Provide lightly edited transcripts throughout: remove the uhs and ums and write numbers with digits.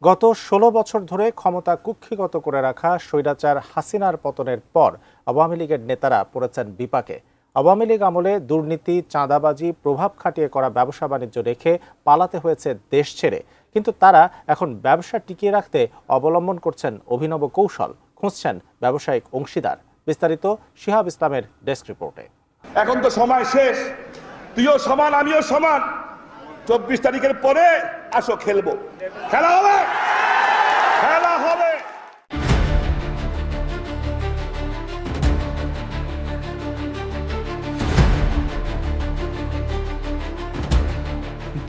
গত ১৬ বছর ধরে ক্ষমতা কুক্ষিগত করে রাখা স্বৈরাচার হাসিনার পতনের পর আওয়ামী লীগের নেতারা পড়েছেন বিপাকে। আওয়ামী লীগ আমলে দুর্নীতি, চাঁদাবাজি, প্রভাব খাটিয়ে করা ব্যবসা বাণিজ্য রেখে পালাতে হয়েছে দেশ ছেড়ে। কিন্তু তারা এখন ব্যবসা টিকিয়ে রাখতে অবলম্বন করছেন অভিনব কৌশল, খুঁজছেন ব্যবসায়িক অংশীদার। বিস্তারিত শিহাব ইসলামের ডেস্ক রিপোর্টে। এখন তো সময় শেষ, তুইও সমান আমিও সমান। 24 তারিখের পরে আসো, খেলবো, খেলা হবে, খেলা হবে।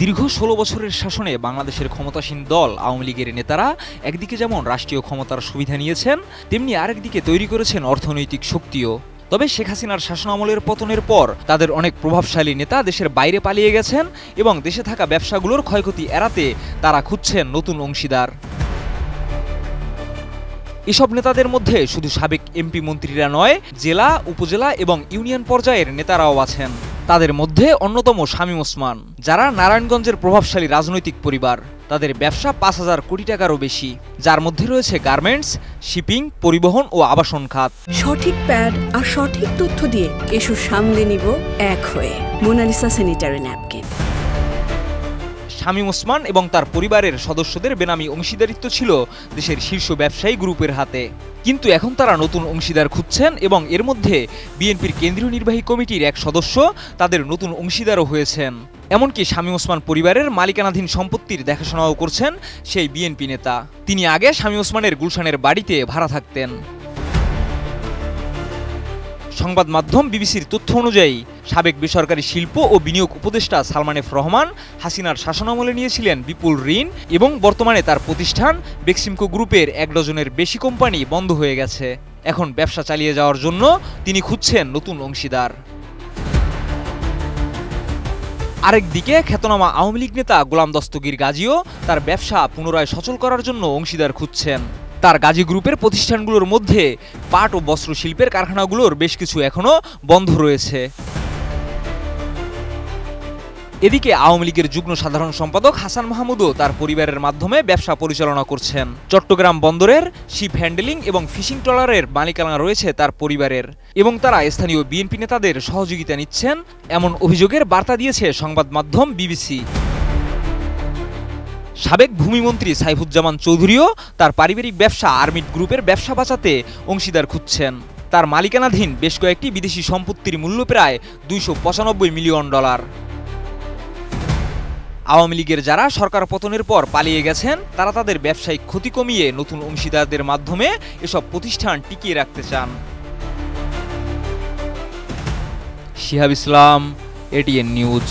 দীর্ঘ ১৬ বছরের শাসনে বাংলাদেশের ক্ষমতাসীন দল আওয়ামী লীগের নেতারা একদিকে যেমন রাষ্ট্রীয় ক্ষমতার সুবিধা নিয়েছেন, তেমনি আরেকদিকে তৈরি করেছেন অর্থনৈতিক শক্তিও। তবে শেখ হাসিনার শাসনামলের পতনের পর তাদের অনেক প্রভাবশালী নেতা দেশের বাইরে পালিয়ে গেছেন এবং দেশে থাকা ব্যবসাগুলোর ক্ষয়ক্ষতি এড়াতে তারা খুঁজছেন নতুন অংশীদার। এসব নেতাদের মধ্যে শুধু সাবেক এমপি মন্ত্রীরা নয়, জেলা, উপজেলা এবং ইউনিয়ন পর্যায়ের নেতারাও আছেন। তাদের মধ্যে অন্যতম শামীম ওসমান, যারা নারায়ণগঞ্জের প্রভাবশালী রাজনৈতিক পরিবার। তাদের ব্যবসা ৫,০০০ কোটি টাকারও বেশি, যার মধ্যে রয়েছে গার্মেন্টস, শিপিং, পরিবহন ও আবাসন খাত। সঠিক প্যাড আর সঠিক তথ্য দিয়ে এসব সামলে নিব এক হয়ে। Monalisa sanitary napkin. Shamim Osman এবং তার পরিবারের সদস্যদের বেনামি অংশীদারিত্ব ছিল দেশের শীর্ষ ব্যবসায়ী গ্রুপের হাতে। কিন্তু এখন তারা নতুন অংশীদার খুঁজছেন এবং এর মধ্যে বিএনপির কেন্দ্রীয় নির্বাহী কমিটির এক সদস্য তাদের নতুন অংশীদারও হয়েছেন। এমনকি শামীম ওসমান পরিবারের মালিকানাধীন সম্পত্তির দেখাশোনাও করছেন সেই বিএনপি নেতা। তিনি আগে শামীম ওসমানের গুলশানের বাড়িতে ভাড়া থাকতেন। সংবাদ মাধ্যম বিবিসির তথ্য অনুযায়ী সাবেক বেসরকারি শিল্প ও বিনিয়োগ উপদেষ্টা সালমান এফ রহমান হাসিনার শাসনামলে নিয়েছিলেন বিপুল ঋণ এবং বর্তমানে তার প্রতিষ্ঠান বেক্সিমকো গ্রুপের ১ ডজনের বেশি কোম্পানি বন্ধ হয়ে গেছে। এখন ব্যবসা চালিয়ে যাওয়ার জন্য তিনি খুঁজছেন নতুন অংশীদার। আরেকদিকে খ্যাতনামা আওয়ামী লীগ নেতা গোলাম দস্তগীর গাজীও তার ব্যবসা পুনরায় সচল করার জন্য অংশীদার খুঁজছেন। তার গাজী গ্রুপের প্রতিষ্ঠানগুলোর মধ্যে পাট ও বস্ত্র শিল্পের কারখানাগুলোর বেশ কিছু এখনো বন্ধ রয়েছে। এদিকে আওয়ামী লীগের যুগ্ম সাধারণ সম্পাদক হাসান মাহমুদও তার পরিবারের মাধ্যমে ব্যবসা পরিচালনা করছেন। চট্টগ্রাম বন্দরের শিপ হ্যান্ডেলিং এবং ফিশিং ট্রলারের মালিকানা রয়েছে তার পরিবারের, এবং তারা স্থানীয় বিএনপি নেতাদের সহযোগিতা নিচ্ছেন, এমন অভিযোগের বার্তা দিয়েছে সংবাদ মাধ্যম বিবিসি। সাবেক ভূমিমন্ত্রী সাইফুজ্জামান চৌধুরীও তার পারিবারিক ব্যবসা আর্মিড গ্রুপের ব্যবসা বাঁচাতে অংশীদার খুঁজছেন। তার মালিকানাধীন বেশ কয়েকটি বিদেশি সম্পত্তির মূল্য প্রায় $২৯৫ মিলিয়ন। আওয়ামী লীগের যারা সরকার পতনের পর পালিয়ে গেছেন, তারা তাদের ব্যবসায়িক ক্ষতি কমিয়ে নতুন অংশীদারদের মাধ্যমে এসব প্রতিষ্ঠান টিকিয়ে রাখতে চান। শিহাব ইসলাম, এটিএন নিউজ।